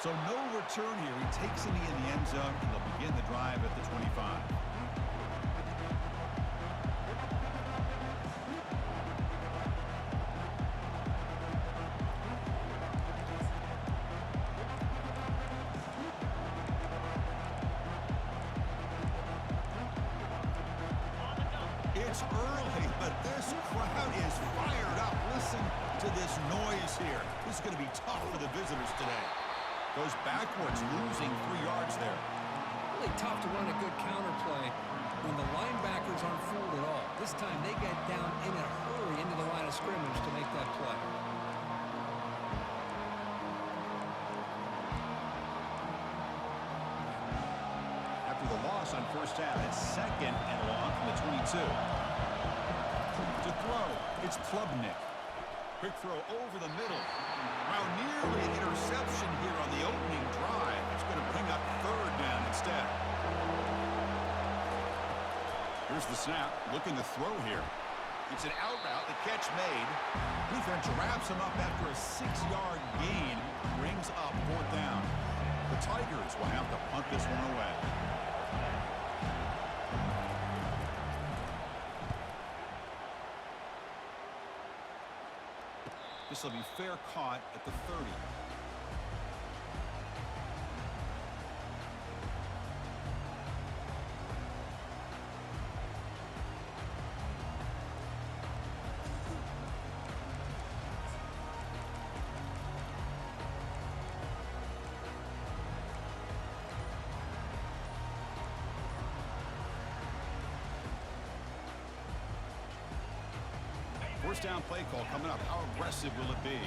So no return here. He takes it in the end zone, and they'll begin the drive at the 25. It's early, but this crowd is fired up. Listen to this noise here. This is going to be tough for the visitors today. Goes backwards, losing 3 yards there. Really tough to run a good counter play when the linebackers aren't fooled at all. This time they get down in a hurry into the line of scrimmage to make that play. After the loss on first down, it's 2nd and long from the 22. To throw, it's Klubnik. Quick throw over the middle. Wow, nearly an interception here on the opening drive. It's going to bring up 3rd down instead. Here's the snap. Looking to throw here. It's an out route. The catch made. Defense wraps him up after a 6-yard gain. Brings up 4th down. The Tigers will have to punt this one away. This will be fair caught at the 30. First down play call coming up. How aggressive will it be?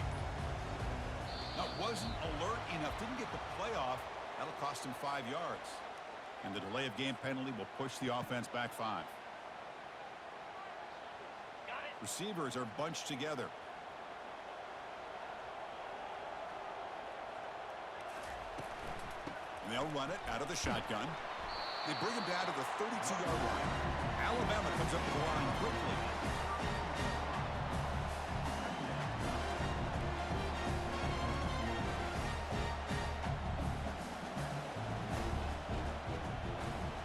That wasn't alert enough. Didn't get the play off. That'll cost him 5 yards. And the delay of game penalty will push the offense back 5. Receivers are bunched together. And they'll run it out of the shotgun. They bring him down to the 32-yard line. Alabama comes up to the line quickly.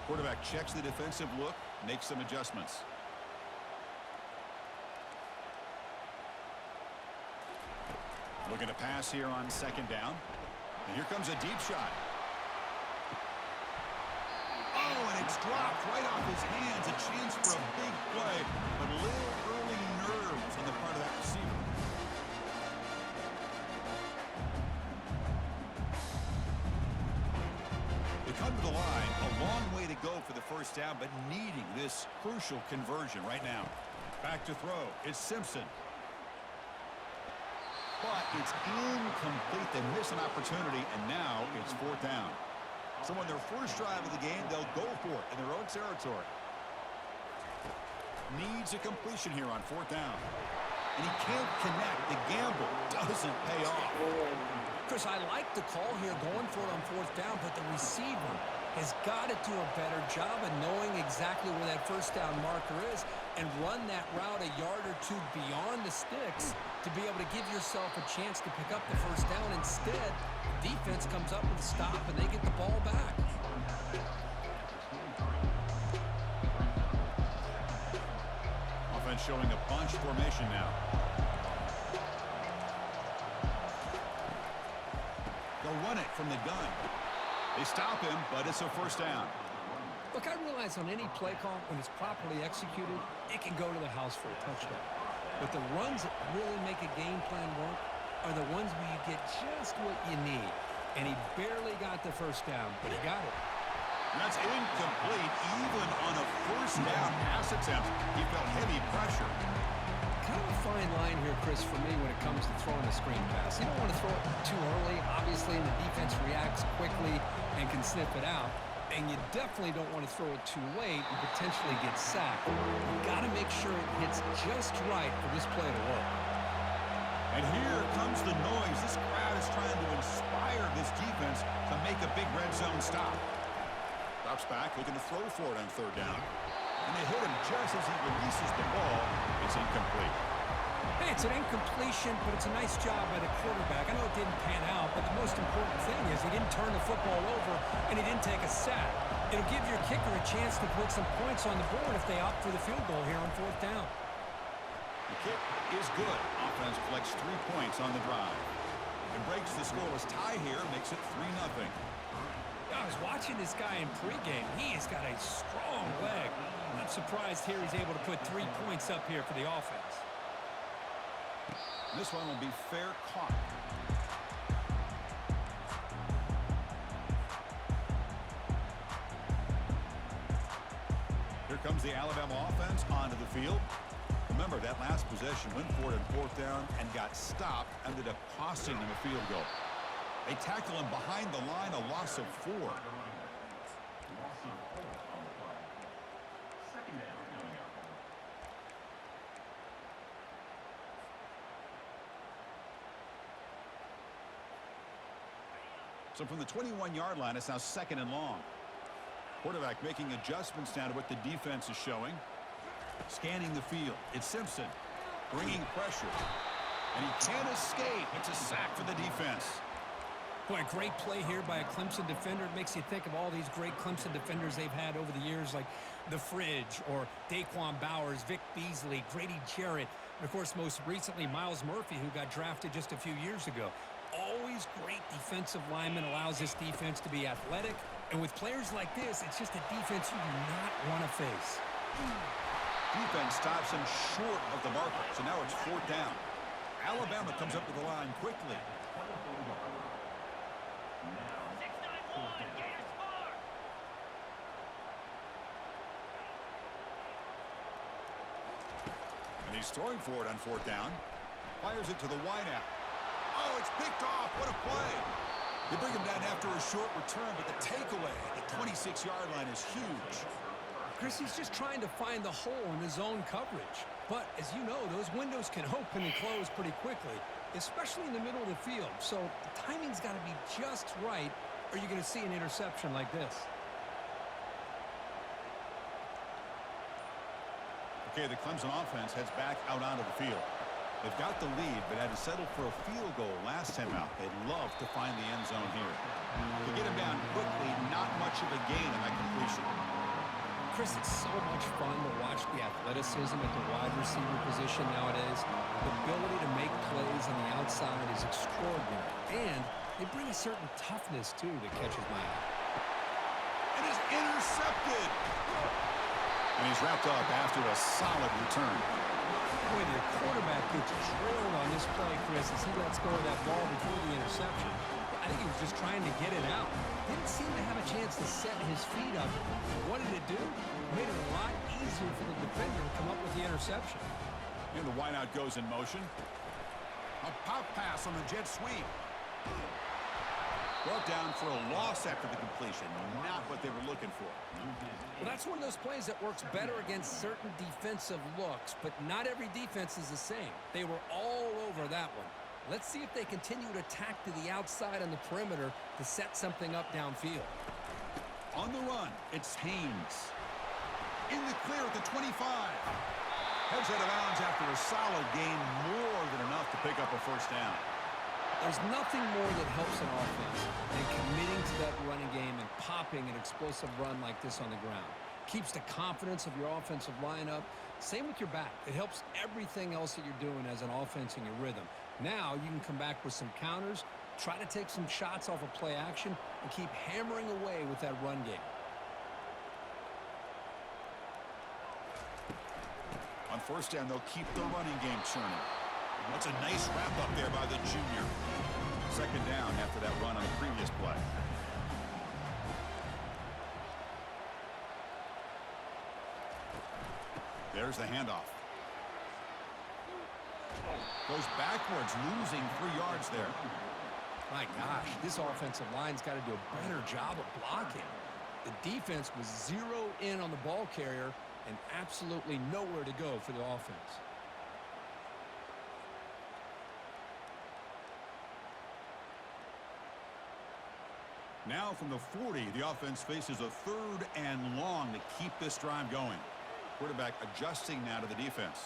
Quarterback checks the defensive look, makes some adjustments. Looking to pass here on 2nd down. And here comes a deep shot. Oh, and it's dropped right off his hands. A chance for a big play, but a little early nerves on the part of that receiver. They come to the line. A long way to go for the first down, but needing this crucial conversion right now. Back to throw. It's Simpson. But it's incomplete. They miss an opportunity, and now it's 4th down. So on their first drive of the game, they'll go for it in their own territory. Needs a completion here on 4th down. And he can't connect. The gamble doesn't pay off. Chris, I like the call here going for it on 4th down, but the receiver has got to do a better job of knowing exactly where that first down marker is and run that route a yard or 2 beyond the sticks to be able to give yourself a chance to pick up the first down. Instead, defense comes up with a stop and they get the ball back. Offense showing a bunch formation now. They'll run it from the gun. They stop him, but it's a first down. Look, I realize on any play call, when it's properly executed, it can go to the house for a touchdown. But the runs that really make a game plan work are the ones where you get just what you need. And he barely got the first down, but he got it. And that's incomplete. Even on a first down pass attempt, he felt heavy pressure. Kind of a fine line here, Chris, for me when it comes to throwing a screen pass. You don't want to throw it too early, obviously, and the defense reacts quickly and can sniff it out. And you definitely don't want to throw it too late and potentially get sacked. You've got to make sure it hits just right for this play to work. And here comes the noise. This crowd is trying to inspire this defense to make a big red zone stop. Drops back, looking to throw for it on 3rd down. And they hit him just as he releases the ball. It's incomplete. Man, It's an incompletion, but it's a nice job by the quarterback. I know it didn't pan out, but the most important thing is he didn't turn the football over and he didn't take a sack. It'll give your kicker a chance to put some points on the board if they opt for the field goal here on 4th down. The kick is good. Offense collects 3 points on the drive. It breaks the scoreless tie here, makes it 3-0. I was watching this guy in pregame. He has got a strong leg. I'm not surprised here he's able to put 3 points up here for the offense. This one will be fair caught. Here comes the Alabama offense onto the field. Remember, that last possession went for it on 4th down and got stopped, ended up costing them a field goal. They tackle him behind the line, a loss of 4. So from the 21-yard line, it's now 2nd and long. Quarterback making adjustments now to what the defense is showing. Scanning the field. It's Simpson bringing pressure. And he can't escape. It's a sack for the defense. Boy, a great play here by a Clemson defender. It makes you think of all these great Clemson defenders they've had over the years, like the Fridge or Daquan Bowers, Vic Beasley, Grady Jarrett, and, of course, most recently, Miles Murphy, who got drafted just a few years ago. Always great defensive lineman, allows this defense to be athletic. And with players like this, it's just a defense you do not want to face. Defense stops him short of the marker. So now it's 4th down. Alabama comes up with the line quickly. And he's throwing for it on 4th down. Fires it to the wideout. Oh, it's picked off. What a play. They bring him down after a short return, but the takeaway at the 26-yard line is huge. Chris, he's just trying to find the hole in his own coverage. But, as you know, those windows can open and close pretty quickly, especially in the middle of the field. So the timing's got to be just right, or you're going to see an interception like this. Okay, the Clemson offense heads back out onto the field. They've got the lead, but had to settle for a field goal last time out. They'd love to find the end zone here. To get him down quickly, not much of a gain on that completion. Chris, it's so much fun to watch the athleticism at the wide receiver position nowadays. The ability to make plays on the outside is extraordinary. And they bring a certain toughness, too, that catches my eye. It is intercepted. And he's wrapped up after a solid return. Boy, the quarterback gets drilled on this play, Chris, as he lets go of that ball before the interception. I think he was just trying to get it out. Didn't seem to have a chance to set his feet up. What did it do? Made it a lot easier for the defender to come up with the interception. And the wideout goes in motion. A pop pass on the jet sweep. Brought down for a loss after the completion. Not what they were looking for. Well, that's one of those plays that works better against certain defensive looks, but not every defense is the same. They were all over that one. Let's see if they continue to attack to the outside on the perimeter to set something up downfield. On the run, it's Haynes. In the clear at the 25. Heads out of bounds after a solid gain, more than enough to pick up a 1st down. There's nothing more that helps an offense than committing to that running game and popping an explosive run like this on the ground. Keeps the confidence of your offensive lineup. Same with your back. It helps everything else that you're doing as an offense in your rhythm. Now you can come back with some counters, try to take some shots off of play action, and keep hammering away with that run game. On 1st down, they'll keep the running game churning. That's a nice wrap-up there by the junior. 2nd down after that run on the previous play. There's the handoff. Goes backwards, losing 3 yards there. My gosh, this offensive line's got to do a better job of blocking. The defense was 0 in on the ball carrier and absolutely nowhere to go for the offense. Now from the 40, the offense faces a 3rd and long to keep this drive going. Quarterback adjusting now to the defense.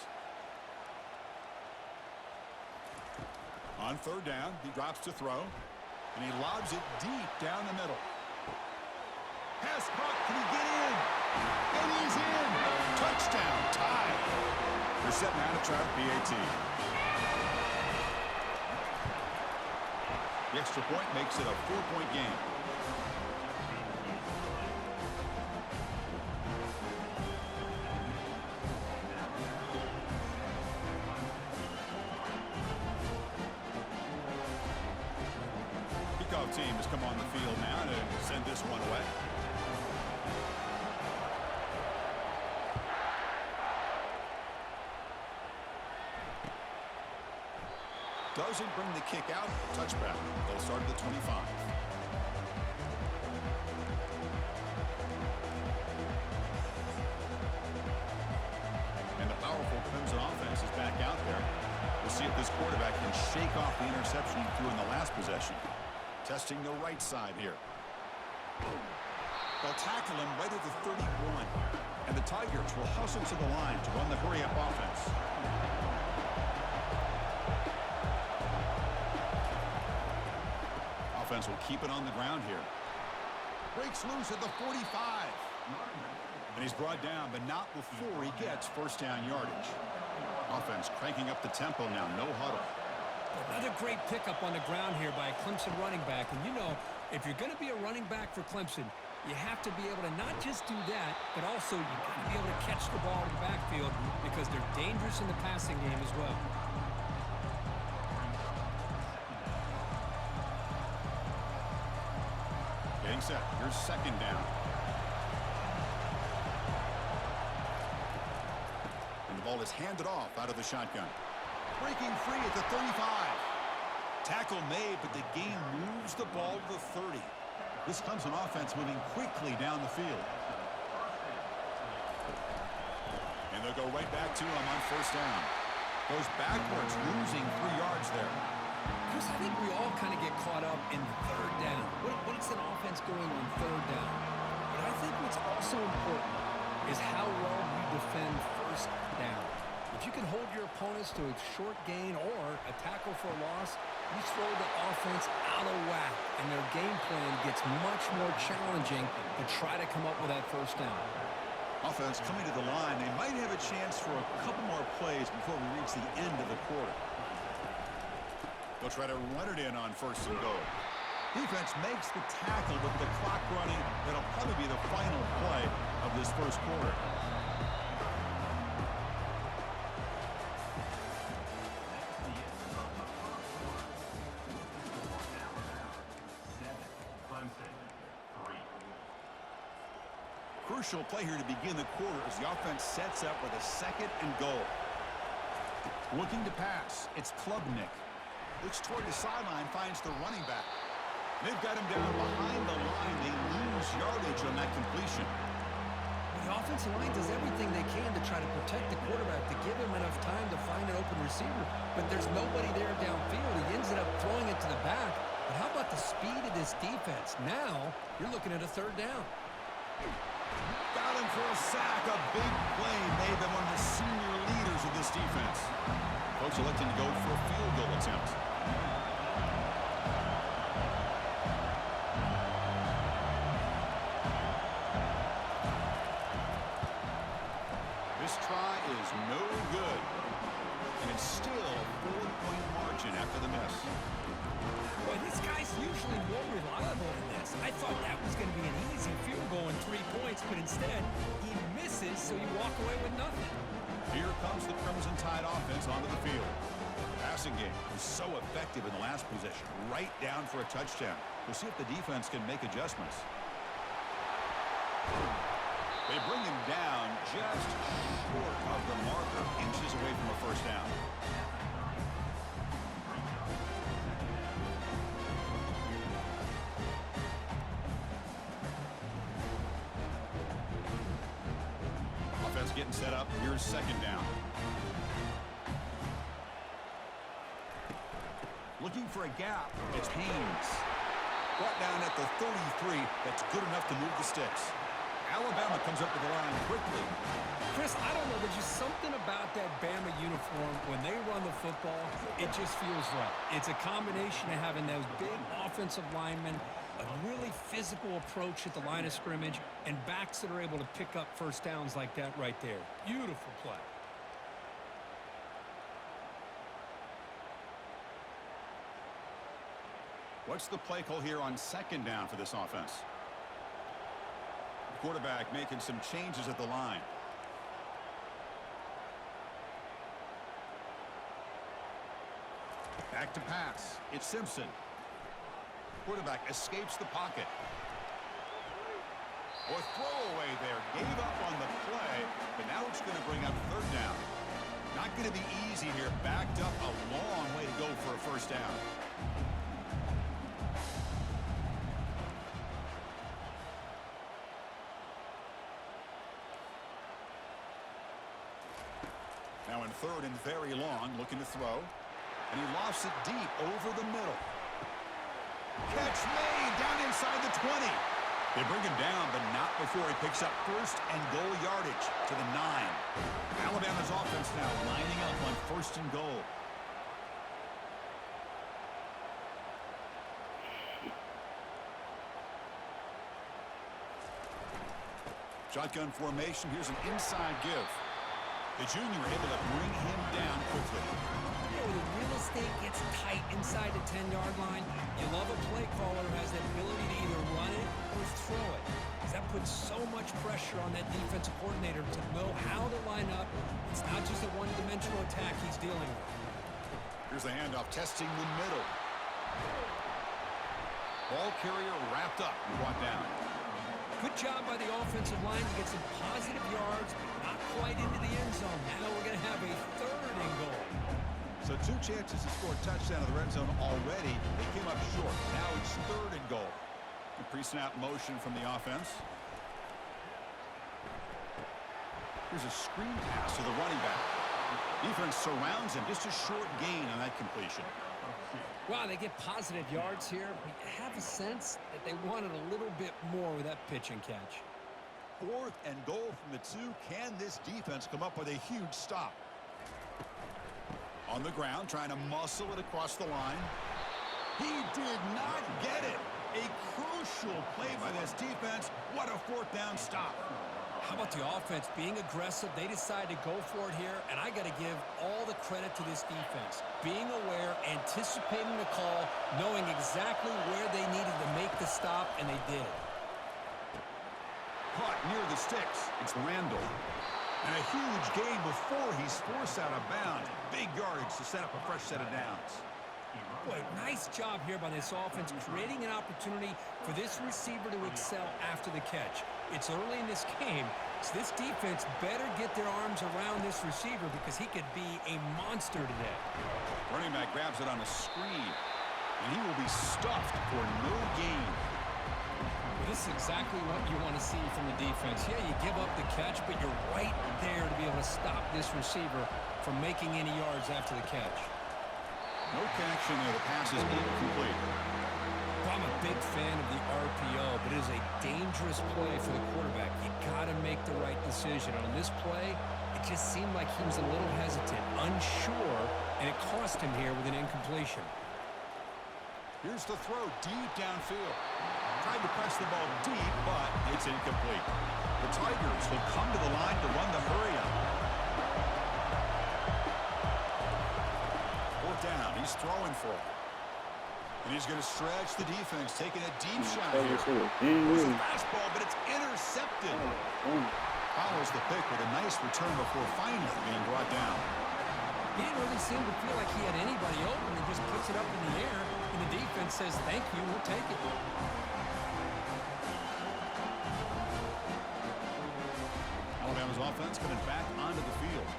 On third down, he drops to throw, and he lobs it deep down the middle. Pass caught. Can he get in? And he's in. Touchdown. Tie. They're set now to try the PAT. The extra point makes it a 4-point game. Kickoff team has come on the field now to send this one away. Doesn't bring the kick out. Touchback. They'll start at the 25. And the powerful Clemson offense is back out there. We'll see if this quarterback can shake off the interception he threw in the last possession. Testing the right side here. They'll tackle him right at the 31. And the Tigers will hustle to the line to run the hurry-up offense. Offense will keep it on the ground here. Breaks loose at the 45. And he's brought down, but not before he gets first down yardage. Offense cranking up the tempo now. No huddle. Another great pickup on the ground here by a Clemson running back. And you know, if you're going to be a running back for Clemson, you have to be able to not just do that, but also you got to be able to catch the ball in the backfield because they're dangerous in the passing game as well. Getting set. Here's second down. And the ball is handed off out of the shotgun. Breaking free at the 35. Tackle made, but the game moves the ball to the 30. This Clemson offense moving quickly down the field. And they'll go right back to him on first down. Goes backwards, losing 3 yards there. Chris, I think we all kind of get caught up in third down. What's an offense going on third down? But I think what's also important is how well you defend first down. If you can hold your opponents to a short gain or a tackle for a loss, you throw the offense out of whack, and their game plan gets much more challenging to try to come up with that first down. Offense coming to the line. They might have a chance for a couple more plays before we reach the end of the quarter. They'll try to run it in on first and goal. Defense makes the tackle with the clock running. That'll probably be the final play of this first quarter. Crucial play here to begin the quarter as the offense sets up with a second and goal. Looking to pass. It's Klubnik. Looks toward the sideline, finds the running back. They've got him down behind the line. They lose yardage on that completion. The offensive line does everything they can to try to protect the quarterback, to give him enough time to find an open receiver. But there's nobody there downfield. He ends up throwing it to the back. But how about the speed of this defense? Now you're looking at a third down. Got him for a sack. A big play made them one of the senior leaders of this defense. Coach electing to go for a field goal attempt. This try is no good. And it's still a 4-point margin after the miss. Boy, this guy's usually more reliable than this. I thought that was going to be an easy field goal in 3 points, but instead he misses, so you walk away with nothing. Here comes the Crimson Tide offense onto the field. The passing game was so effective in the last possession, right down for a touchdown. We'll see if the defense can make adjustments. They bring him down just short of the marker, inches away from a first down. Offense getting set up. Here's second down. Looking for a gap. It's Haynes. Brought down at the 33. That's good enough to move the sticks. Alabama comes up to the line quickly. Chris, I don't know. There's just something about that Bama uniform. When they run the football, it just feels right. It's a combination of having those big offensive linemen, a really physical approach at the line of scrimmage, and backs that are able to pick up first downs like that right there. Beautiful play. What's the play call here on second down for this offense? The quarterback making some changes at the line. Back to pass. It's Simpson. Quarterback escapes the pocket. Or throwaway there. Gave up on the play, but now it's going to bring up third down. Not going to be easy here. Backed up a long way to go for a first down. Now in third and very long, looking to throw. And he lofts it deep over the middle. Catch made down inside the 20. They bring him down, but not before he picks up first and goal yardage to the 9. Alabama's offense now lining up on first and goal. Shotgun formation. Here's an inside give. The junior able to bring him down quickly. When the real estate gets tight inside the 10-yard line, you love a play caller who has the ability to either run it or throw it. Because that puts so much pressure on that defensive coordinator to know how to line up. It's not just a one-dimensional attack he's dealing with. Here's the handoff, testing the middle. Ball carrier wrapped up and brought down. Good job by the offensive line to get some positive yards, but not quite into the end zone. Now we're going to have a third and goal. So 2 chances to score a touchdown in the red zone already. They came up short. Now it's third and goal. A pre-snap motion from the offense. Here's a screen pass to the running back. Defense surrounds him. Just a short gain on that completion. Wow, they get positive yards here, but you have a sense that they wanted a little bit more with that pitch and catch. Fourth and goal from the 2. Can this defense come up with a huge stop? On the ground, trying to muscle it across the line. He did not get it. A crucial play by this defense. What a fourth down stop. How about the offense being aggressive? They decided to go for it here, and I got to give all the credit to this defense. Being aware, anticipating the call, knowing exactly where they needed to make the stop, and they did. Caught near the sticks. It's Randall. And a huge gain before he's forced out of bounds. Big yardage to set up a fresh set of downs. Boy, nice job here by this offense, creating an opportunity for this receiver to excel after the catch. It's early in this game, so this defense better get their arms around this receiver because he could be a monster today. Running back grabs it on a screen, and he will be stuffed for no gain. Well, this is exactly what you want to see from the defense. Yeah, you give up the catch, but you're right there to be able to stop this receiver from making any yards after the catch. No connection there. The pass is incomplete. I'm a big fan of the RPO, but it is a dangerous play for the quarterback. You got to make the right decision. On this play, it just seemed like he was a little hesitant, unsure, and it cost him here with an incompletion. Here's the throw deep downfield. Tried to press the ball deep, but it's incomplete. The Tigers will come to the line to run the hurry up. Fourth down. He's throwing for it. And he's going to stretch the defense, taking a deep shot here. It's a fastball, but it's intercepted. Follows the pick with a nice return before finally being brought down. He didn't really seem to feel like he had anybody open and just puts it up in the air, and the defense says, thank you, we'll take it. Alabama's offense coming back onto the field.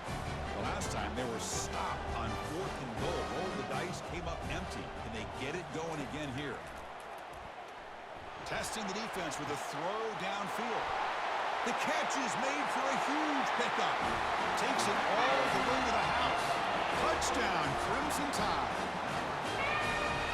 The last time they were stopped on fourth and goal. Rolled the dice, came up empty. Can they get it going again here? Testing the defense with a throw downfield. The catch is made for a huge pickup. Takes it all the way to the house. Touchdown, Clemson Tide.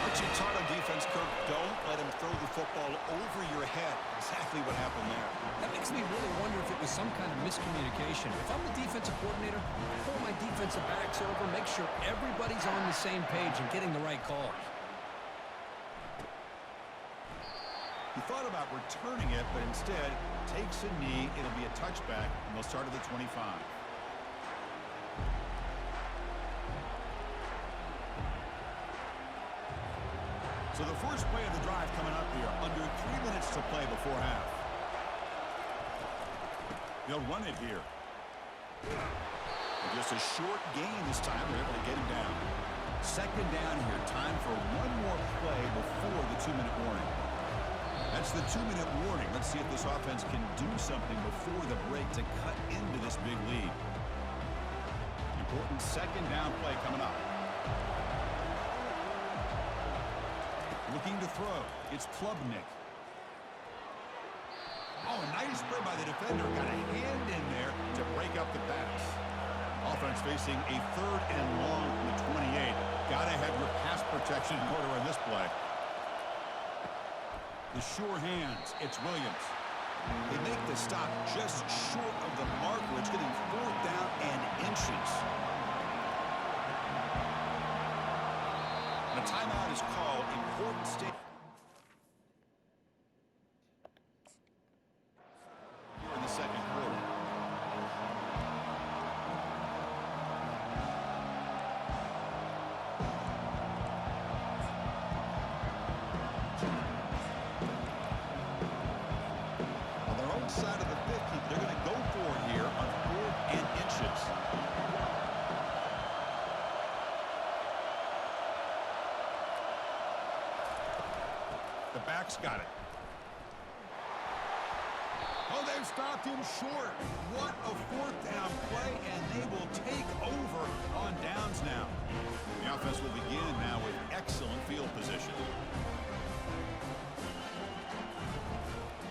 A What you taught on defense, Kirk, don't let him throw the football over your head. Exactly what happened there. That makes me really wonder if it was some kind of miscommunication. If I'm the defensive coordinator, I pull my defensive backs over, make sure everybody's on the same page and getting the right calls. He thought about returning it, but instead takes a knee. It'll be a touchback, and they'll start at the 25. So the first play of the drive coming up here, under 3 minutes to play before half. They'll run it here. And just a short gain this time. They're able to get him down. Second down here. Time for one more play before the 2-minute warning. That's the 2-minute warning. Let's see if this offense can do something before the break to cut into this big lead. Important second down play coming up. Looking to throw. It's Klubnik. Oh, a nice play by the defender. Got a hand in there to break up the pass. Offense facing a 3rd and long from the 28. Got to have your pass protection in order on this play. The sure hands. It's Williams. They make the stop just short of the marker. It's getting 4th down and inches. A timeout is called. Important state. Here in the second quarter. On their own side of the 50, they're going to go for it here on 4th and inches. The back's got it. Oh, they've stopped him short. What a 4th down play, and they will take over on downs now. The offense will begin now with excellent field position.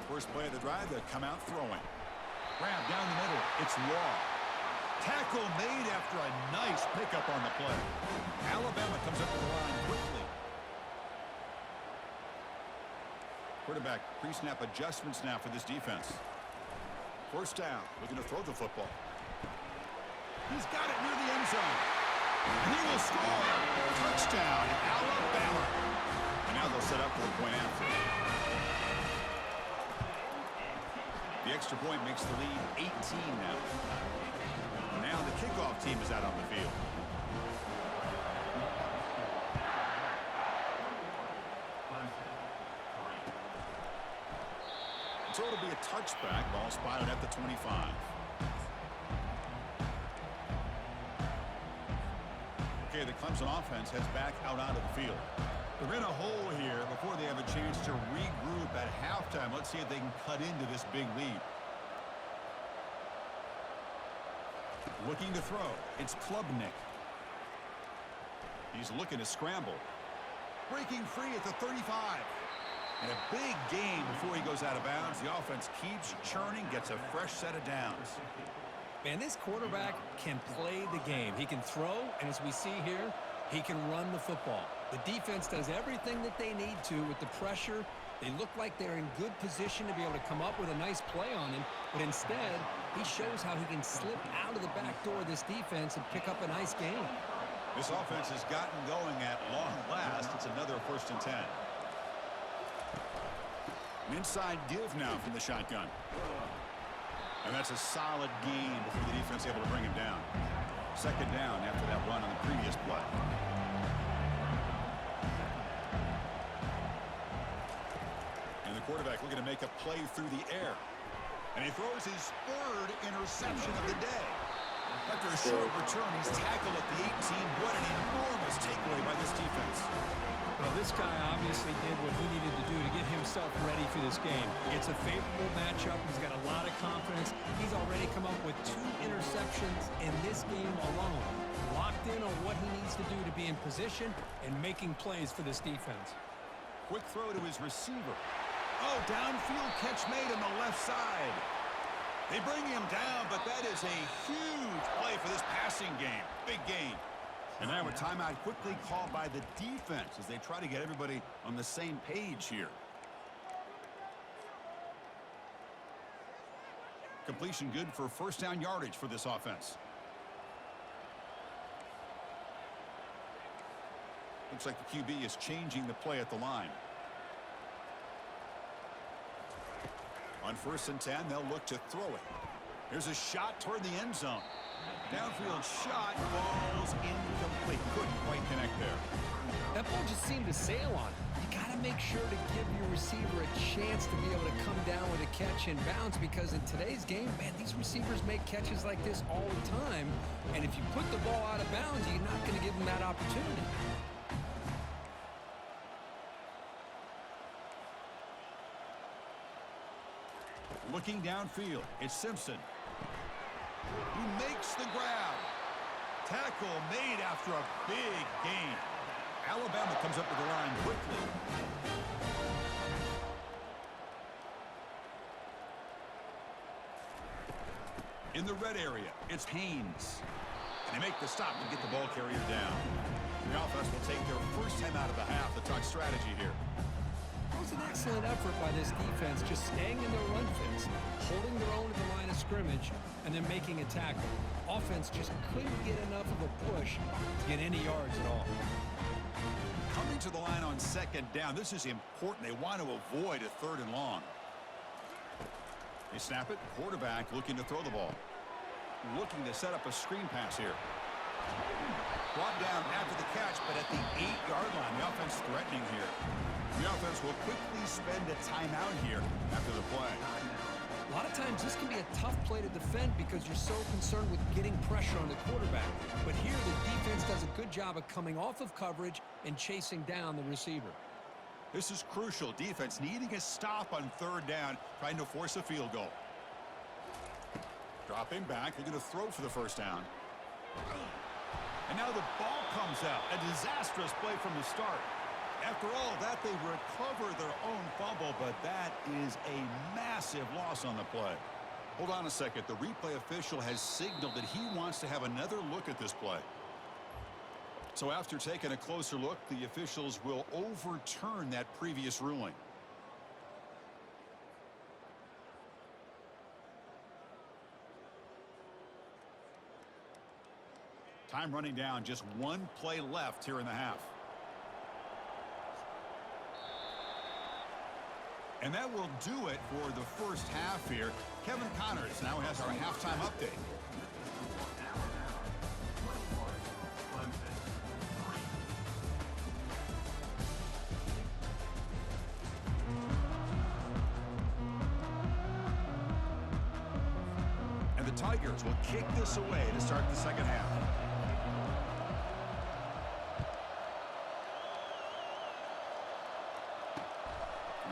First play of the drive, they'll come out throwing. Grab down the middle. It's Law. Tackle made after a nice pickup on the play. Alabama comes up to the line quickly. Quarterback pre-snap adjustments now for this defense. First down, looking to throw the football. He's got it near the end zone. And he will score. Touchdown, Alabama. And now they'll set up for the point after. The extra point makes the lead 18 now. Now the kickoff team is out on the field. So it'll be a touchback. Ball spotted at the 25. Okay, the Clemson offense heads back out onto the field. They're in a hole here before they have a chance to regroup at halftime. Let's see if they can cut into this big lead. Looking to throw. It's Klubnik. He's looking to scramble. Breaking free at the 35. And a big gain before he goes out of bounds. The offense keeps churning, gets a fresh set of downs. Man, this quarterback can play the game. He can throw, and as we see here, he can run the football. The defense does everything that they need to with the pressure. They look like they're in good position to be able to come up with a nice play on him, but instead, he shows how he can slip out of the back door of this defense and pick up a nice gain. This offense has gotten going at long last. It's another 1st and 10. An inside give now from the shotgun. And that's a solid gain before the defense able to bring him down. Second down after that run on the previous play. And the quarterback looking to make a play through the air. And he throws his 3rd interception of the day. After a short return, he's tackled at the 18. What an enormous takeaway by this defense. Well, this guy obviously did what he needed to do to get himself ready for this game. It's a favorable matchup. He's got a lot of confidence. He's already come up with 2 interceptions in this game alone. Locked in on what he needs to do to be in position and making plays for this defense. Quick throw to his receiver. Oh, downfield catch made on the left side. They bring him down, but that is a huge play for this passing game. Big gain. And now a timeout quickly called by the defense as they try to get everybody on the same page here. Completion good for first down yardage for this offense. Looks like the QB is changing the play at the line. On 1st and 10, they'll look to throw it. Here's a shot toward the end zone. Downfield shot falls incomplete. Couldn't quite connect there. That ball just seemed to sail on it. You got to make sure to give your receiver a chance to be able to come down with a catch and bounce, because in today's game, man, these receivers make catches like this all the time. And if you put the ball out of bounds, you're not going to give them that opportunity. Looking downfield, it's Simpson. He makes the grab. Tackle made after a big gain. Alabama comes up with the line quickly. In the red area, it's Haynes. And they make the stop to get the ball carrier down. The offense will take their first time out of the half to talk strategy here. It was an excellent effort by this defense, just staying in their run fits, holding their own at the line of scrimmage, and then making a tackle. Offense just couldn't get enough of a push to get any yards at all. Coming to the line on 2nd down, this is important. They want to avoid a 3rd and long. They snap it. Quarterback looking to throw the ball. Looking to set up a screen pass here. Brought down after the catch, but at the 8-yard line, the offense threatening here. The offense will quickly spend a timeout here after the play. A lot of times this can be a tough play to defend because you're so concerned with getting pressure on the quarterback. But here the defense does a good job of coming off of coverage and chasing down the receiver. This is crucial. Defense needing a stop on 3rd down, trying to force a field goal. Dropping back, they're going to throw for the first down. And now the ball comes out. A disastrous play from the start. After all that, they recover their own fumble, but that is a massive loss on the play. Hold on a second. The replay official has signaled that he wants to have another look at this play. So after taking a closer look, the officials will overturn that previous ruling. Time running down, just one play left here in the half. And that will do it for the first half here. Kevin Connors now has our halftime update. And the Tigers will kick this away to start the second half.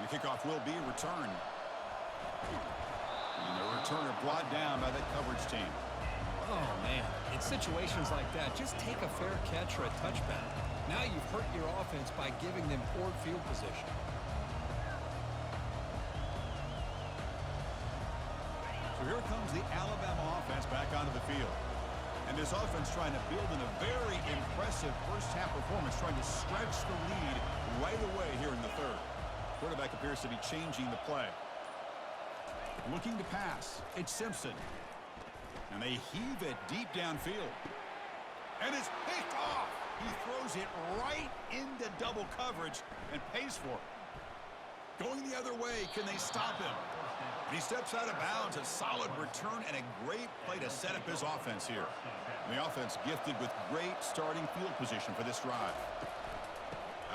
The kickoff will be returned. And the returner brought down by that coverage team. Oh, man. In situations like that, just take a fair catch or a touchback. Now you've hurt your offense by giving them poor field position. So here comes the Alabama offense back onto the field. And this offense trying to build in a very impressive first-half performance, trying to stretch the lead right away here in the 3rd. Quarterback appears to be changing the play. Looking to pass. It's Simpson. And they heave it deep downfield. And it's picked off. He throws it right into double coverage and pays for it. Going the other way, can they stop him? And he steps out of bounds. A solid return and a great play to set up his offense here. And the offense gifted with great starting field position for this drive.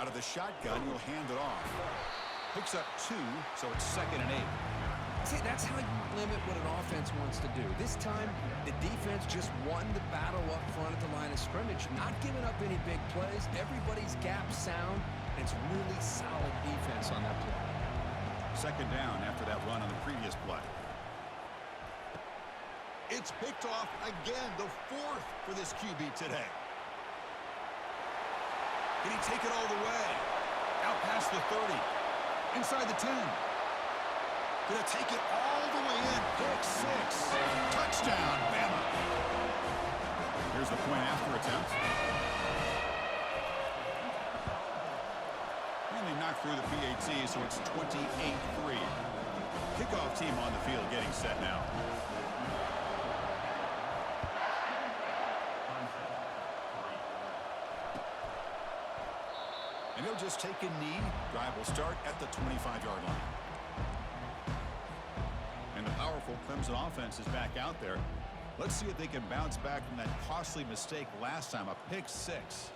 Out of the shotgun, he'll hand it off. Picks up 2, so it's 2nd and 8. See, that's how you limit what an offense wants to do. This time, the defense just won the battle up front at the line of scrimmage, not giving up any big plays. Everybody's gap sound, and it's really solid defense on that play. 2nd down after that run on the previous play. It's picked off again, the 4th for this QB today. Can he take it all the way? Out past the 30. Inside the 10. Gonna take it all the way in. Pick 6. Touchdown, Bama. Here's the point after attempt. And they knocked through the PAT, so it's 28-3. Kickoff team on the field getting set now. And he'll just take a knee. Drive will start at the 25-yard line. And the powerful Clemson offense is back out there. Let's see if they can bounce back from that costly mistake last time, a pick six.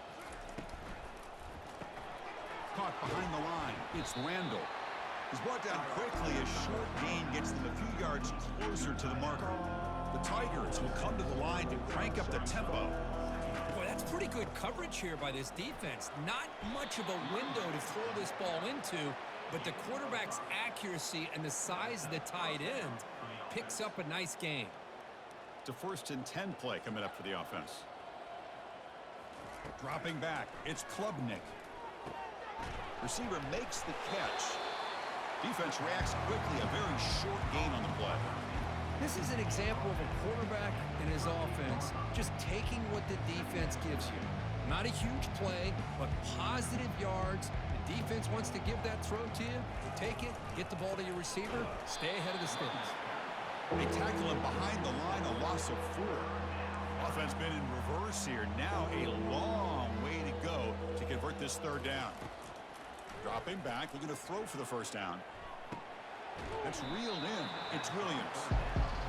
Caught behind the line. It's Randall. He's brought down quickly. A short gain gets them a few yards closer to the marker. The Tigers will come to the line to crank up the tempo. Boy, that's pretty good coverage here by this defense. Not much of a window to throw this ball into, but the quarterback's accuracy and the size of the tight end picks up a nice gain. It's a 1st and 10 play coming up for the offense. Dropping back, it's Klubnik. Receiver makes the catch. Defense reacts quickly, a very short gain on the play. This is an example of a quarterback and his offense just taking what the defense gives you. Not a huge play, but positive yards. The defense wants to give that throw to you. Take it, get the ball to your receiver, stay ahead of the sticks. They tackle him behind the line, a loss of 4. Offense been in reverse here. Now a long way to go to convert this 3rd down. Dropping back, looking to throw for the 1st down. That's reeled in. It's Williams.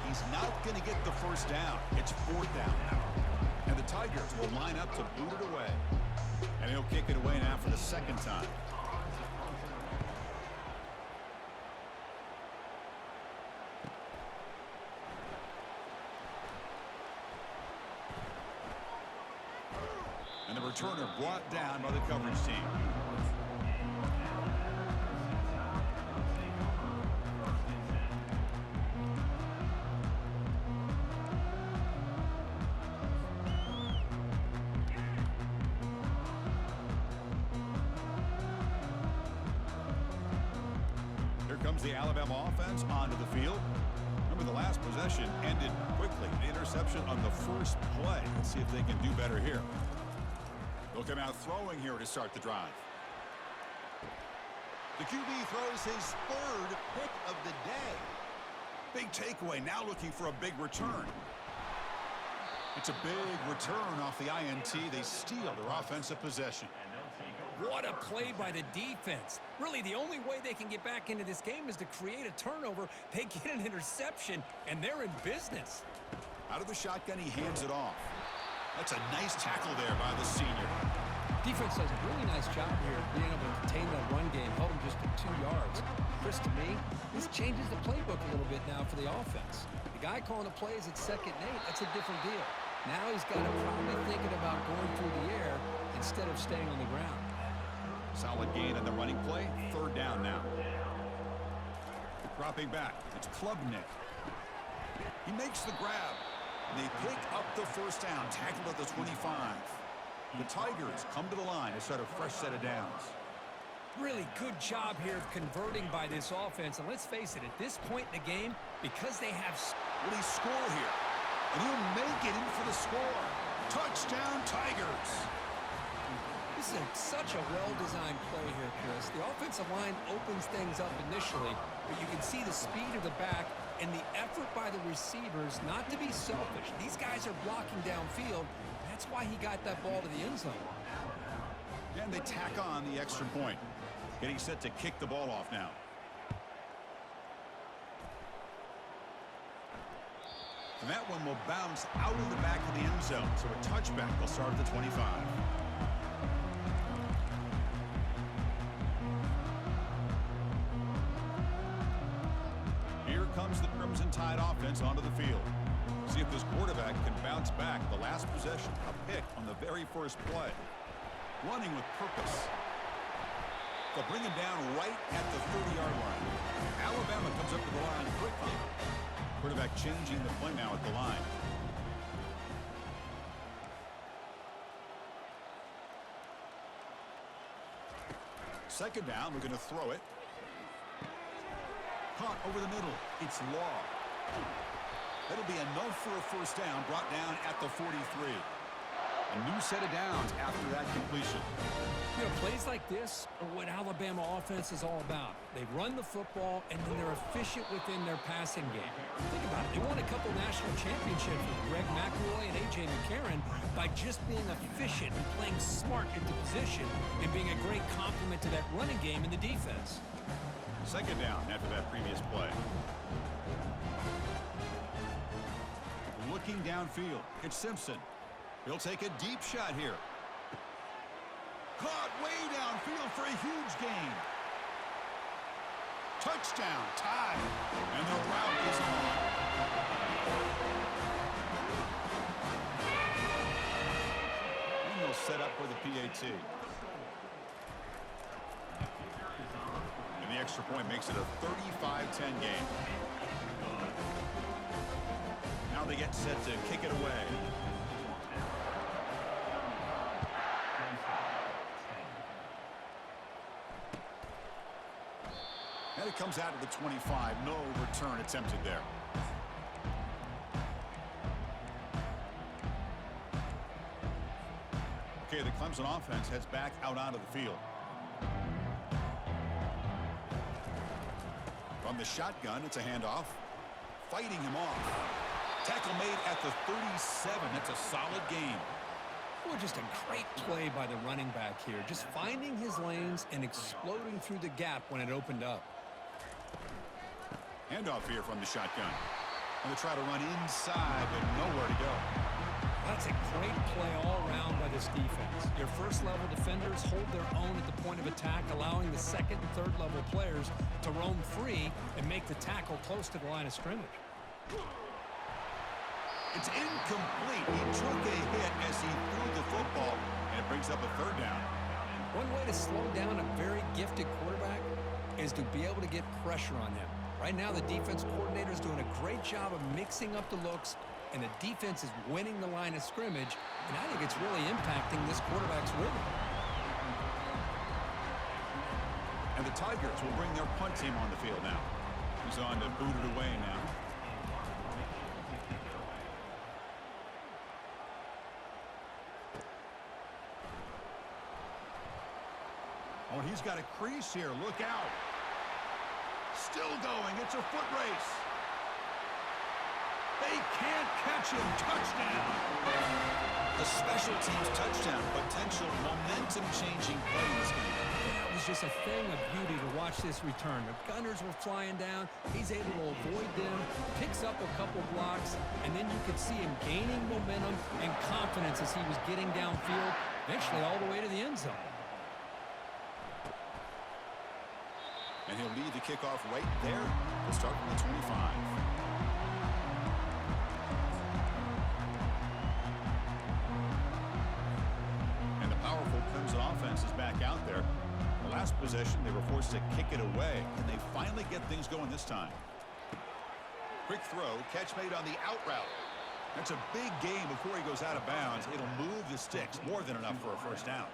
He's not going to get the 1st down. It's 4th down now. And the Tigers will line up to boot it away. And he'll kick it away now for the 2nd time. And the returner brought down by the coverage team. Comes the Alabama offense onto the field. Remember, the last possession ended quickly. The interception on the 1st play. Let's see if they can do better here. They'll come out throwing here to start the drive. The QB throws his 3rd pick of the day. Big takeaway, now looking for a big return. It's a big return off the INT. They steal their offensive possession. What a play by the defense. Really, the only way they can get back into this game is to create a turnover. They get an interception, and they're in business. Out of the shotgun, he hands it off. That's a nice tackle there by the senior. Defense does a really nice job here being able to contain that run game, held him just to 2 yards. Chris, to me, this changes the playbook a little bit now for the offense. The guy calling the plays at 2nd and 8, that's a different deal. Now he's got to probably thinking about going through the air instead of staying on the ground. Solid gain on the running play. 3rd down now. Dropping back. It's Klubnik. He makes the grab. And they pick up the 1st down. Tackled at the 25. The Tigers come to the line to start a fresh set of downs. Really good job here of converting by this offense. And let's face it, at this point in the game, because they have... Will he score here? And he'll make it in for the score. Touchdown, Tigers. This is such a well-designed play here, Chris. The offensive line opens things up initially, but you can see the speed of the back and the effort by the receivers not to be selfish. These guys are blocking downfield. That's why he got that ball to the end zone. And they tack on the extra point. Getting set to kick the ball off now. And that one will bounce out of the back of the end zone. So a touchback will start at the 25. Here comes the Crimson Tide offense onto the field. See if this quarterback can bounce back. The last possession, a pick on the very 1st play. Running with purpose. They'll bring him down right at the 30-yard line. Alabama comes up to the line quickly. Quarterback changing the play now at the line. Second down, we're going to throw it. Caught over the middle. It's Law. That'll be enough for a 1st down, brought down at the 43. A new set of downs after that completion. You know, plays like this are what Alabama offense is all about. They run the football, and then they're efficient within their passing game. Think about it. They won a couple national championships with Greg McElroy and A.J. McCarron by just being efficient and playing smart into position and being a great complement to that running game in the defense. Second down after that previous play. Looking downfield, it's Simpson. He'll take a deep shot here. Caught way downfield for a huge gain. Touchdown, tied, and the route is on. And they'll set up for the PAT. And the extra point makes it a 35-10 game. Now they get set to kick it away. And it comes out to the 25. No return attempted there. Okay, the Clemson offense heads back out onto the field. From the shotgun, it's a handoff. Fighting him off. Tackle made at the 37. That's a solid game. Well, just a great play by the running back here. Just finding his lanes and exploding through the gap when it opened up. Handoff here from the shotgun. And they try to run inside, but nowhere to go. That's a great play all around by this defense. Your first-level defenders hold their own at the point of attack, allowing the second and third-level players to roam free and make the tackle close to the line of scrimmage. It's incomplete. He took a hit as he threw the football, and it brings up a third down. One way to slow down a very gifted quarterback is to be able to get pressure on him. Right now, the defense coordinator is doing a great job of mixing up the looks, and the defense is winning the line of scrimmage, and I think it's really impacting this quarterback's rhythm. And the Tigers will bring their punt team on the field now. He's on to boot it away now. Oh, and he's got a crease here. Look out. Still going. It's a foot race. They can't catch him. Touchdown. The special teams touchdown. Potential momentum-changing play in this game. It was just a thing of beauty to watch this return. The gunners were flying down. He's able to avoid them, picks up a couple blocks, and then you could see him gaining momentum and confidence as he was getting downfield, eventually all the way to the end zone. And he'll lead the kickoff right there. We'll start from the 25. And the powerful Clemson offense is back out there. The last possession, they were forced to kick it away. Can they finally get things going this time? Quick throw, catch made on the out route. That's a big gain before he goes out of bounds. It'll move the sticks, more than enough for a first down.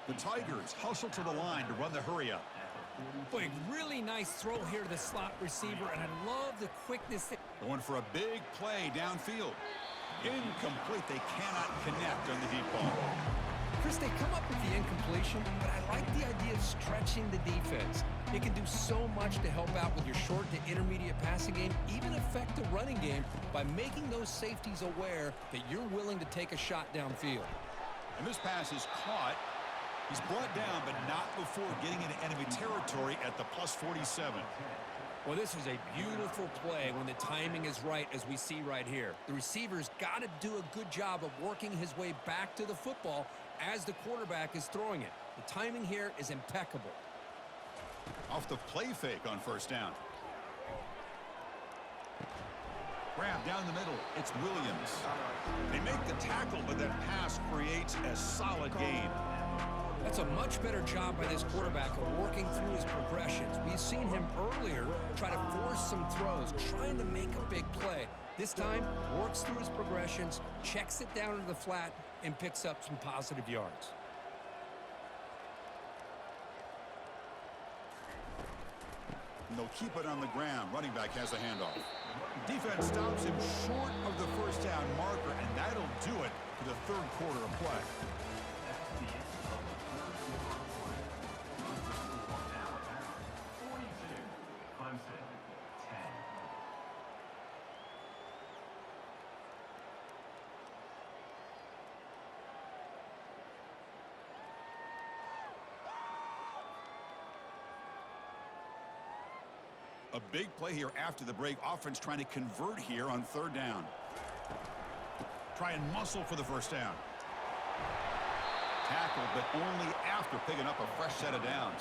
The Tigers hustle to the line to run the hurry-up. Boy, really nice throw here to the slot receiver, and I love the quickness. Going for a big play downfield. Incomplete. They cannot connect on the deep ball. Chris, they come up with the incompletion, but I like the idea of stretching the defense. It can do so much to help out with your short to intermediate passing game, even affect the running game by making those safeties aware that you're willing to take a shot downfield. And this pass is caught. He's brought down, but not before getting into enemy territory at the plus 47. Well, this is a beautiful play when the timing is right, as we see right here. The receiver's got to do a good job of working his way back to the football as the quarterback is throwing it. The timing here is impeccable. Off the play fake on first down. Grab down the middle. It's Williams. They make the tackle, but that pass creates a solid gain. That's a much better job by this quarterback of working through his progressions. We've seen him earlier try to force some throws, trying to make a big play. This time, works through his progressions, checks it down into the flat, and picks up some positive yards. And they'll keep it on the ground. Running back has the handoff. Defense stops him short of the first down marker, and that'll do it to the third quarter of play. Clemson, 10. A big play here after the break. Offense trying to convert here on third down. Try and muscle for the first down. Tackle, but only after picking up a fresh set of downs.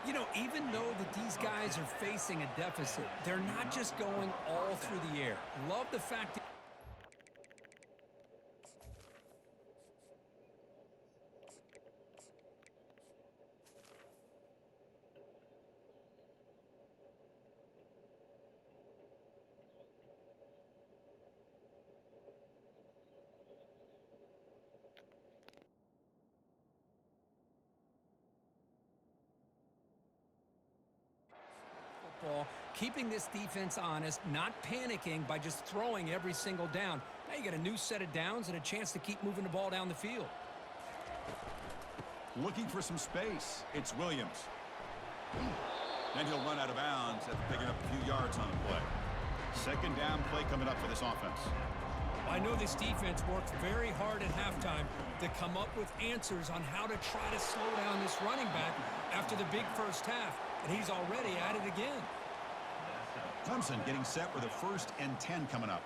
You know, even though that these guys are facing a deficit, they're not just going all through the air. Love the fact that football, keeping this defense honest, not panicking by just throwing every single down. Now you get a new set of downs and a chance to keep moving the ball down the field. Looking for some space. It's Williams. And he'll run out of bounds after picking up a few yards on the play. Second down play coming up for this offense. I know this defense worked very hard at halftime to come up with answers on how to try to slow down this running back after the big first half, and he's already at it again. Clemson getting set with a 1st and 10 coming up.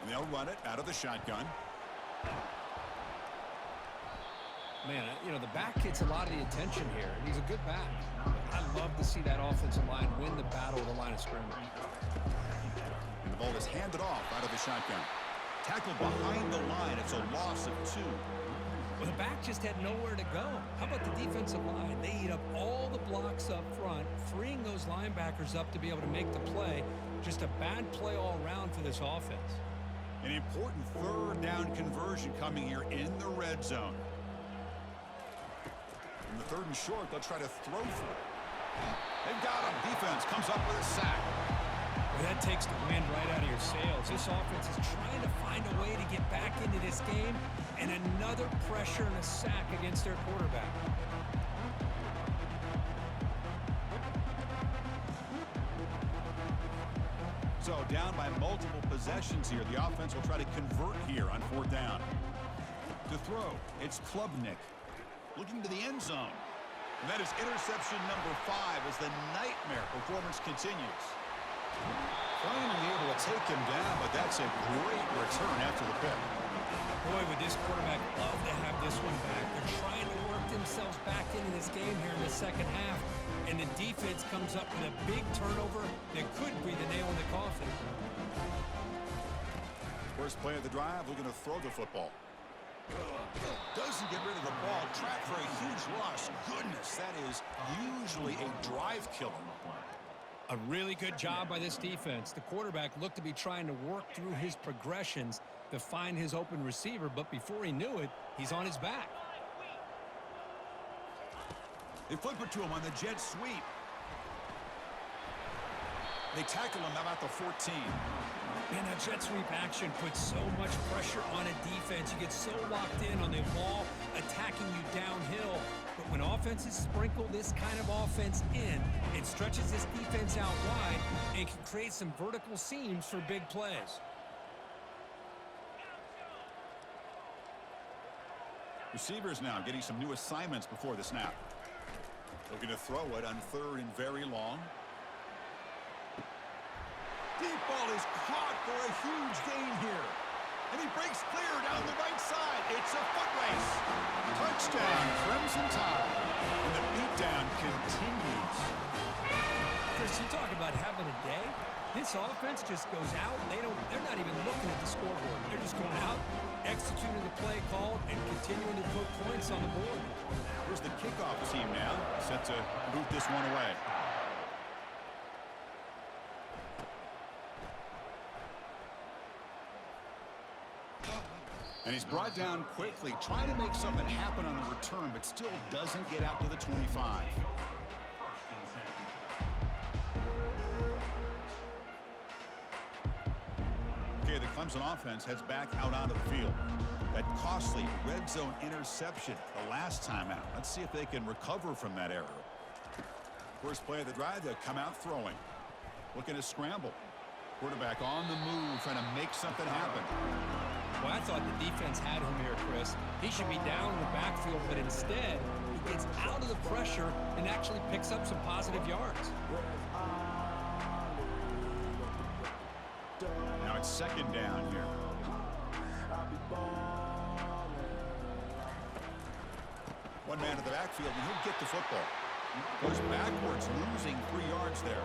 And they'll run it out of the shotgun. Man, you know, the back gets a lot of the attention here, and he's a good back. I love to see that offensive line win the battle of the line of scrimmage. And the ball is handed off out of the shotgun. Tackled behind the line. It's a loss of 2. Well, the back just had nowhere to go. How about the defensive line? They eat up all the blocks up front, freeing those linebackers up to be able to make the play. Just a bad play all around for this offense. An important third down conversion coming here in the red zone. In the 3rd and short, they'll try to throw for it. They've got him. Defense comes up with a sack. Well, that takes the wind right out of your sails. This offense is trying to find a way to get back into this game, and another pressure and a sack against their quarterback. So down by multiple possessions here. The offense will try to convert here on 4th down. To throw, it's Klubnik. Looking to the end zone. And that is interception number 5 as the nightmare performance continues. Finally able to take him down, but that's a great return after the pick. Boy, would this quarterback love to have this one back. They're trying to work themselves back into this game here in the second half, and the defense comes up with a big turnover that could be the nail in the coffin. First play of the drive, looking to throw the football. Doesn't get rid of the ball. Track for a huge loss. Goodness, that is usually a drive killer. A really good job by this defense. The quarterback looked to be trying to work through his progressions to find his open receiver, but before he knew it, he's on his back. They flip it to him on the jet sweep. They tackle him about the 14. Man, that jet sweep action puts so much pressure on a defense. You get so locked in on the ball attacking you downhill. But when offenses sprinkle this kind of offense in, it stretches this defense out wide and can create some vertical seams for big plays. Receivers now getting some new assignments before the snap. Looking to throw it on 3rd and very long. Deep ball is caught for a huge gain here. And he breaks clear down the right side. It's a foot race. Touchdown, Clemson Tide. And the beatdown continues. Chris, you talk about having a day. This offense just goes out. They're not even looking at the scoreboard. They're just going out, executing the play called, and continuing to put points on the board. Here's the kickoff team now, set to boot this one away. And he's brought down quickly, trying to make something happen on the return, but still doesn't get out to the 25. Clemson offense heads back out onto the field. That costly red zone interception the last time out. Let's see if they can recover from that error. First play of the drive, they'll come out throwing. Looking to scramble. Quarterback on the move, trying to make something happen. Well, I thought the defense had him here, Chris. He should be down in the backfield, but instead, he gets out of the pressure and actually picks up some positive yards. Now it's second down here. One man to the backfield, and he'll get the football. Goes backwards, losing 3 yards there.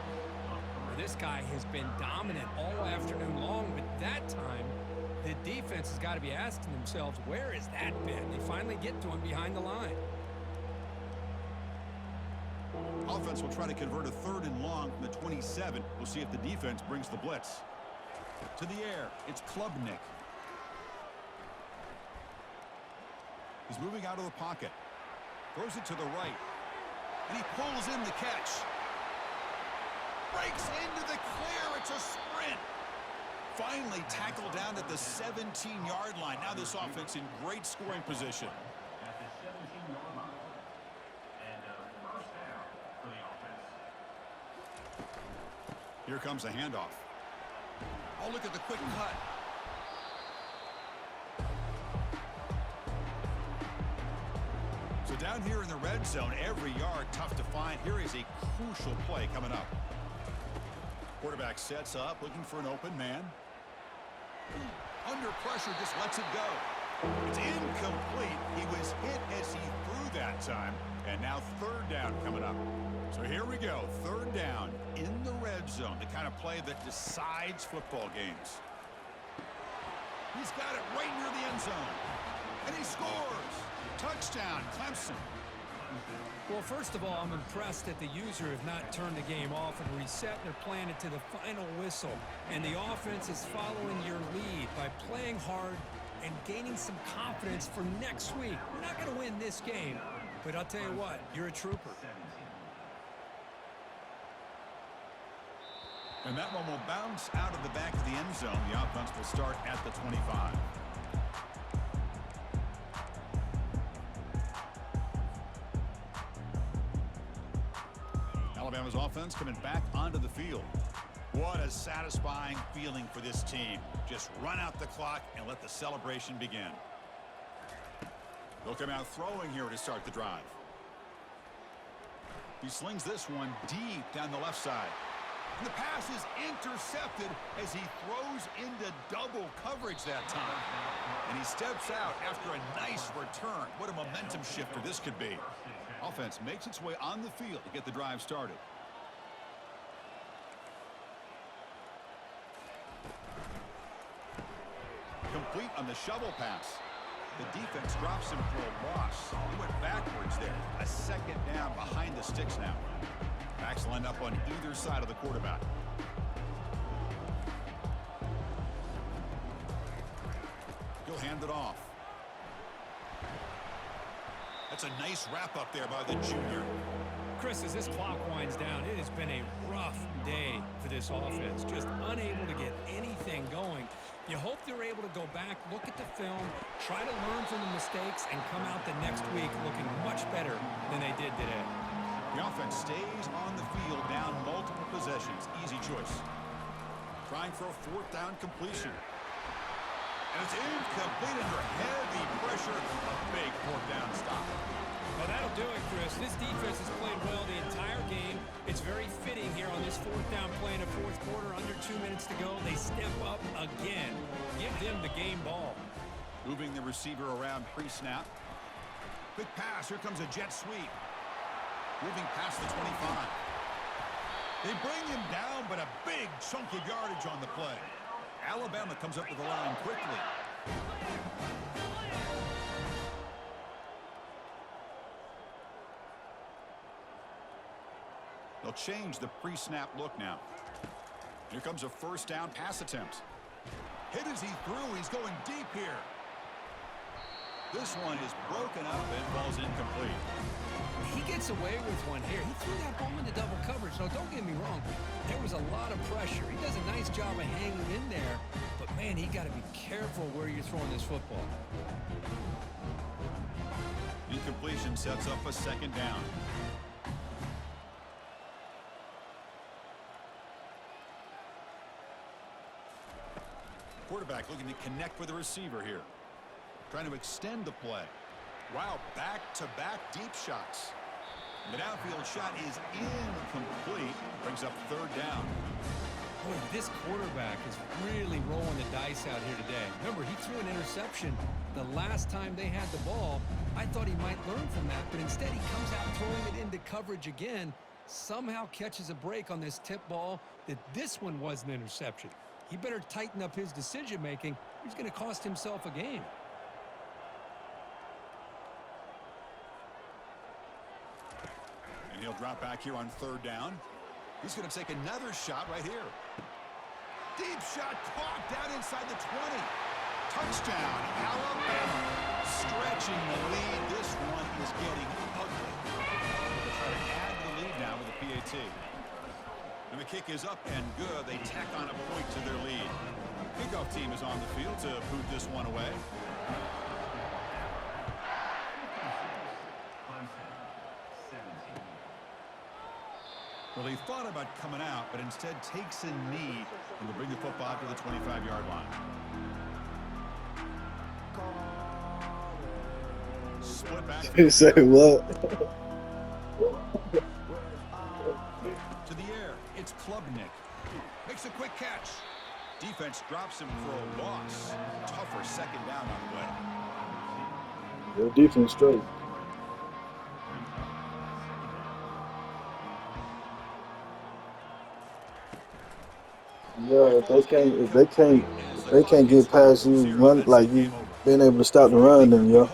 This guy has been dominant all afternoon long, but that time, the defense has got to be asking themselves, where has that been? They finally get to him behind the line. Offense will try to convert a 3rd and long from the 27. We'll see if the defense brings the blitz. To the air, it's Klubnik. He's moving out of the pocket. Throws it to the right. And he pulls in the catch. Breaks into the clear. It's a sprint. Finally tackled down at the 17-yard line. Now this offense in great scoring position. At the 17-yard line. And first down for the offense. Here comes a handoff. Oh, look at the quick cut. So down here in the red zone, every yard tough to find. Here is a crucial play coming up. Quarterback sets up, looking for an open man. Under pressure, just lets it go. It's incomplete. He was hit as he threw that time. And now 3rd down coming up. So here we go. 3rd down in the red zone. The kind of play that decides football games. He's got it right near the end zone. And he scores. Touchdown, Clemson. Well, first of all, I'm impressed that the user have not turned the game off and reset. They're playing it to the final whistle. And the offense is following your lead by playing hard and gaining some confidence for next week. We're not going to win this game, but I'll tell you what, you're a trooper. And that one will bounce out of the back of the end zone. The offense will start at the 25. Alabama's offense coming back onto the field. What a satisfying feeling for this team. Just run out the clock and let the celebration begin. They'll come out throwing here to start the drive. He slings this one deep down the left side. And the pass is intercepted as he throws into double coverage that time. And he steps out after a nice return. What a momentum shifter this could be. Offense makes its way on the field to get the drive started. Complete on the shovel pass. The defense drops him for a loss. He went backwards there. A 2nd down behind the sticks now. Backs lined up on either side of the quarterback. He'll hand it off. That's a nice wrap up there by the junior. Chris, as this clock winds down, it has been a rough day for this offense. Just unable to get anything going. You hope they're able to go back, look at the film, try to learn from the mistakes, and come out the next week looking much better than they did today. The offense stays on the field down multiple possessions. Easy choice. Trying for a 4th down completion. And it's incomplete under heavy pressure. A big 4th down stop. Well, that'll do it, Chris. This defense has played well the entire game. It's very fitting here on this 4th down play in the 4th quarter. Under 2 minutes to go. They step up again. Give them the game ball. Moving the receiver around pre-snap. Quick pass. Here comes a jet sweep. Moving past the 25. They bring him down, but a big chunk of yardage on the play. Alabama comes up to the line quickly. They'll change the pre-snap look now. Here comes a 1st down pass attempt. Hit as he threw. He's going deep here. This one is broken up and falls incomplete. He gets away with one here. He threw that ball into double coverage. Now, don't get me wrong. There was a lot of pressure. He does a nice job of hanging in there. But, man, he got to be careful where you're throwing this football. Incompletion sets up a second down. Quarterback looking to connect with the receiver here. Trying to extend the play. Wow, back-to-back deep shots. The downfield shot is incomplete. Brings up third down. Boy, this quarterback is really rolling the dice out here today. Remember, he threw an interception the last time they had the ball. I thought he might learn from that, but instead he comes out throwing it into coverage again. Somehow catches a break on this tip ball that this one was an interception. He better tighten up his decision-making. He's going to cost himself a game. And he'll drop back here on third down. He's going to take another shot right here. Deep shot caught down inside the 20. Touchdown, Alabama. Stretching the lead. This one is getting ugly. They'll try to add the lead now with a PAT. And the kick is up and good. They tack on a point to their lead. Kickoff team is on the field to boot this one away. Clemson, 17. Well, he thought about coming out, but instead takes a knee and will bring the football to the 25-yard line. Split back. You say what? To the air, it's Klubnik. Makes a quick catch. Defense drops him for a loss. Tougher second down on the way. Your defense straight. Yeah, if they can't get past you, run like you been able to stop the run, then yeah.